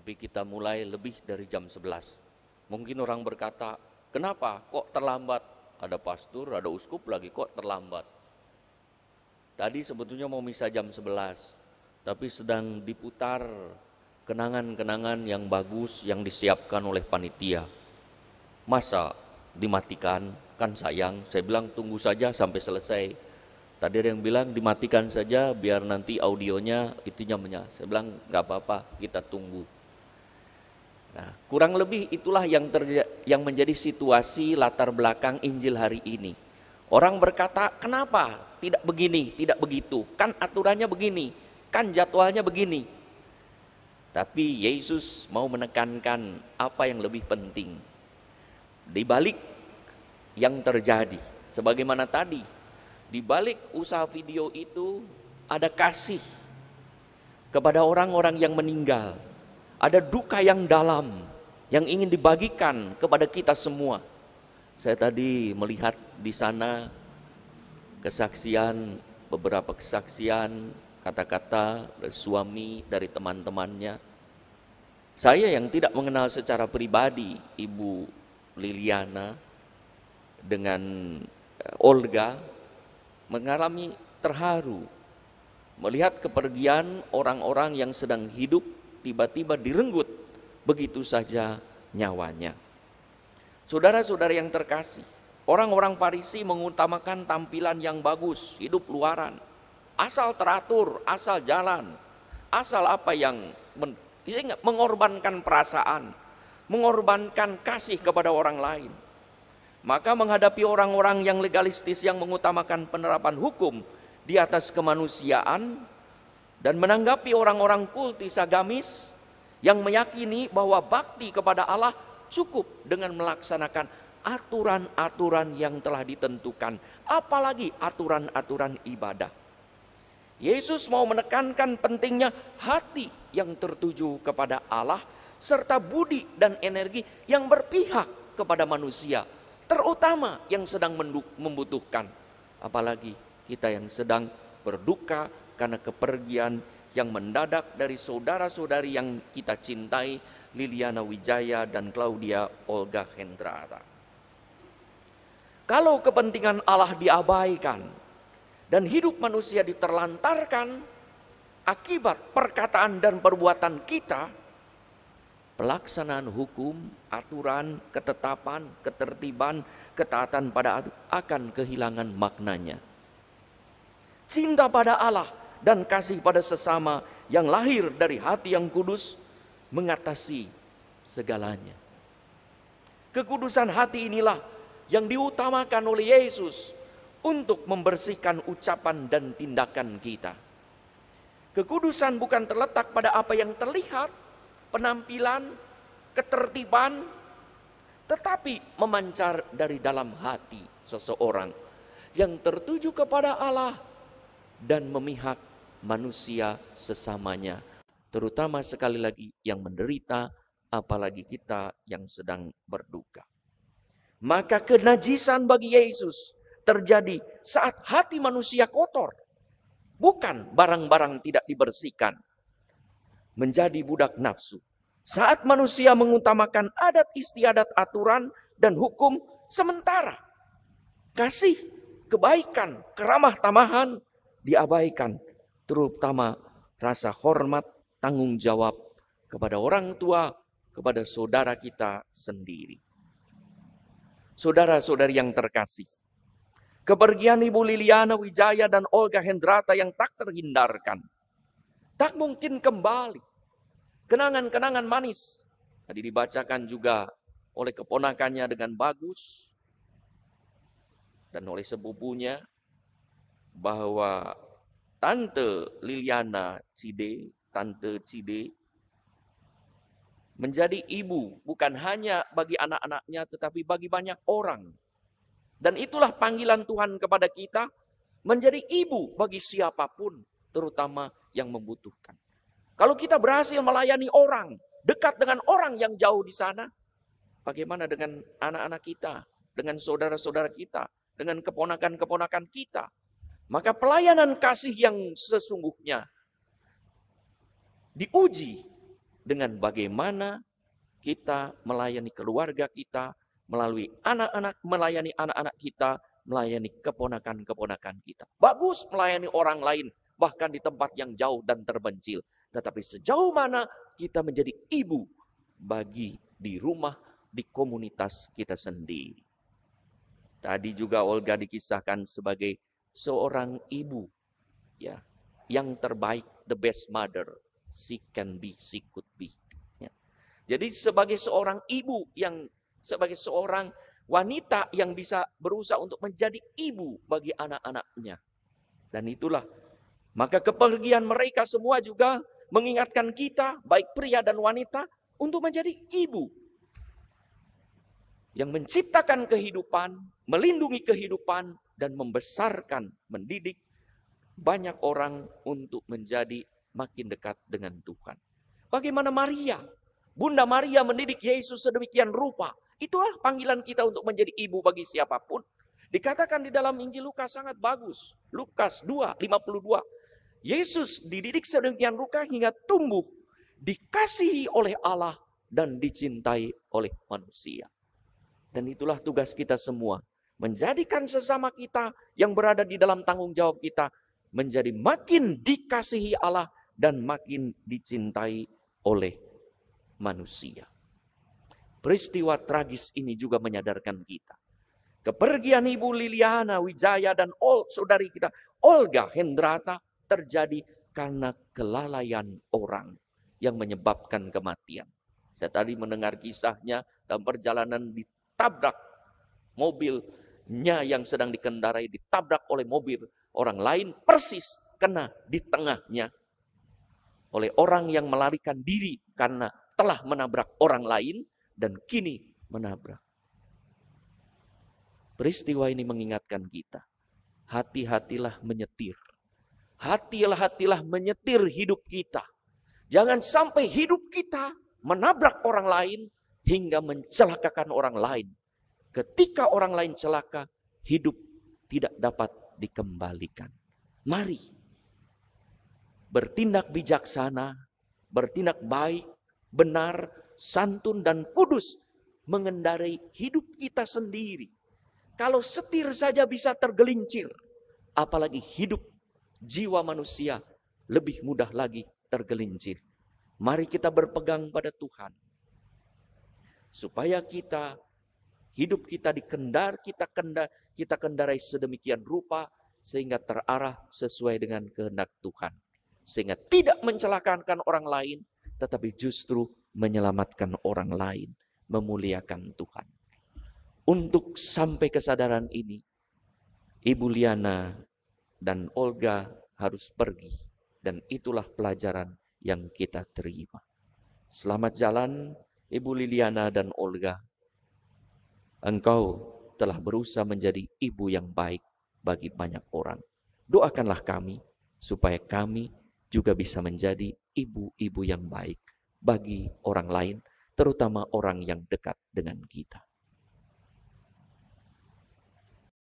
tapi kita mulai lebih dari jam 11. Mungkin orang berkata, kenapa kok terlambat? Ada pastor, ada uskup lagi kok terlambat. Tadi sebetulnya mau misa jam 11, tapi sedang diputar kenangan-kenangan yang bagus yang disiapkan oleh panitia. Masa dimatikan? Kan sayang. Saya bilang tunggu saja sampai selesai. Tadi ada yang bilang dimatikan saja biar nanti audionya itu nyamanya. Saya bilang nggak apa-apa, kita tunggu. Nah, kurang lebih itulah yang menjadi situasi latar belakang Injil hari ini. Orang berkata, kenapa tidak begini, tidak begitu? Kan aturannya begini, kan jadwalnya begini. Tapi Yesus mau menekankan apa yang lebih penting. Di balik yang terjadi, sebagaimana tadi, di balik usaha video itu ada kasih kepada orang-orang yang meninggal. Ada duka yang dalam yang ingin dibagikan kepada kita semua. Saya tadi melihat di sana kesaksian, beberapa kesaksian, kata-kata dari suami, dari teman-temannya. Saya yang tidak mengenal secara pribadi Ibu Liliana dengan Olga, mengalami terharu melihat kepergian orang-orang yang sedang hidup tiba-tiba direnggut begitu saja nyawanya. Saudara-saudara yang terkasih, orang-orang Farisi mengutamakan tampilan yang bagus, hidup luaran, asal teratur, asal jalan, asal apa yang mengorbankan perasaan, mengorbankan kasih kepada orang lain. Maka menghadapi orang-orang yang legalistis yang mengutamakan penerapan hukum di atas kemanusiaan dan menanggapi orang-orang kultis agamis yang meyakini bahwa bakti kepada Allah cukup dengan melaksanakan aturan-aturan yang telah ditentukan, apalagi aturan-aturan ibadah. Yesus mau menekankan pentingnya hati yang tertuju kepada Allah serta budi dan energi yang berpihak kepada manusia, terutama yang sedang membutuhkan. Apalagi kita yang sedang berduka karena kepergian yang mendadak dari saudara-saudari yang kita cintai, Liliana Wijaya dan Claudia Olga Hendrata. Kalau kepentingan Allah diabaikan dan hidup manusia diterlantarkan akibat perkataan dan perbuatan kita, pelaksanaan hukum, aturan, ketetapan, ketertiban, ketaatan pada akan kehilangan maknanya. Cinta pada Allah dan kasih pada sesama yang lahir dari hati yang kudus mengatasi segalanya. Kekudusan hati inilah yang diutamakan oleh Yesus untuk membersihkan ucapan dan tindakan kita. Kekudusan bukan terletak pada apa yang terlihat, penampilan, ketertiban, tetapi memancar dari dalam hati seseorang yang tertuju kepada Allah dan memihak manusia sesamanya, terutama sekali lagi yang menderita, apalagi kita yang sedang berduka. Maka kenajisan bagi Yesus terjadi saat hati manusia kotor, bukan barang-barang tidak dibersihkan, menjadi budak nafsu. Saat manusia mengutamakan adat istiadat, aturan, dan hukum sementara, kasih, kebaikan, keramah tamahan diabaikan, terutama rasa hormat, tanggung jawab kepada orang tua, kepada saudara kita sendiri. Saudara-saudari yang terkasih, kepergian Ibu Liliana Wijaya dan Olga Hendrata yang tak terhindarkan, tak mungkin kembali. Kenangan-kenangan manis tadi dibacakan juga oleh keponakannya dengan bagus dan oleh sepupunya, bahwa Tante Liliana Cide, Tante Cide menjadi ibu bukan hanya bagi anak-anaknya tetapi bagi banyak orang. Dan itulah panggilan Tuhan kepada kita, menjadi ibu bagi siapapun, terutama yang membutuhkan. Kalau kita berhasil melayani orang, dekat dengan orang yang jauh di sana, bagaimana dengan anak-anak kita, dengan saudara-saudara kita, dengan keponakan-keponakan kita? Maka pelayanan kasih yang sesungguhnya diuji dengan bagaimana kita melayani keluarga kita, melalui anak-anak, melayani anak-anak kita, melayani keponakan-keponakan kita. Bagus melayani orang lain, bahkan di tempat yang jauh dan terpencil. Tetapi sejauh mana kita menjadi ibu bagi di rumah, di komunitas kita sendiri. Tadi juga Olga dikisahkan sebagai seorang ibu, ya, yang terbaik, the best mother she can be, she could be. Ya. Jadi sebagai seorang ibu sebagai seorang wanita yang bisa berusaha untuk menjadi ibu bagi anak-anaknya. Dan itulah, maka kepergian mereka semua juga mengingatkan kita, baik pria dan wanita, untuk menjadi ibu. Yang menciptakan kehidupan, melindungi kehidupan, dan membesarkan, mendidik banyak orang untuk menjadi makin dekat dengan Tuhan. Bagaimana Maria? Bunda Maria mendidik Yesus sedemikian rupa. Itulah panggilan kita untuk menjadi ibu bagi siapapun. Dikatakan di dalam Injil Lukas sangat bagus. Lukas 2:52. Yesus dididik sedemikian rupa hingga tumbuh, dikasihi oleh Allah dan dicintai oleh manusia. Dan itulah tugas kita semua. Menjadikan sesama kita yang berada di dalam tanggung jawab kita menjadi makin dikasihi Allah dan makin dicintai oleh manusia. Peristiwa tragis ini juga menyadarkan kita. Kepergian Ibu Liliana Wijaya dan saudari kita Olga Hendrata terjadi karena kelalaian orang yang menyebabkan kematian. Saya tadi mendengar kisahnya dalam perjalanan ditabrak mobilnya yang sedang dikendarai, ditabrak oleh mobil orang lain, persis kena di tengahnya oleh orang yang melarikan diri karena telah menabrak orang lain dan kini menabrak. Peristiwa ini mengingatkan kita, hati-hatilah menyetir. Hati-hatilah menyetir hidup kita. Jangan sampai hidup kita menabrak orang lain hingga mencelakakan orang lain. Ketika orang lain celaka, hidup tidak dapat dikembalikan. Mari bertindak bijaksana, bertindak baik, benar, santun dan kudus mengendarai hidup kita sendiri. Kalau setir saja bisa tergelincir, apalagi hidup jiwa manusia lebih mudah lagi tergelincir. Mari kita berpegang pada Tuhan. Supaya hidup kita kita kendarai sedemikian rupa sehingga terarah sesuai dengan kehendak Tuhan. Sehingga tidak mencelakakan orang lain, tetapi justru menyelamatkan orang lain, memuliakan Tuhan. Untuk sampai kesadaran ini, Ibu Liana dan Olga harus pergi. Dan itulah pelajaran yang kita terima. Selamat jalan Ibu Liliana dan Olga. Engkau telah berusaha menjadi ibu yang baik bagi banyak orang. Doakanlah kami supaya kami juga bisa menjadi ibu-ibu yang baik bagi orang lain, terutama orang yang dekat dengan kita.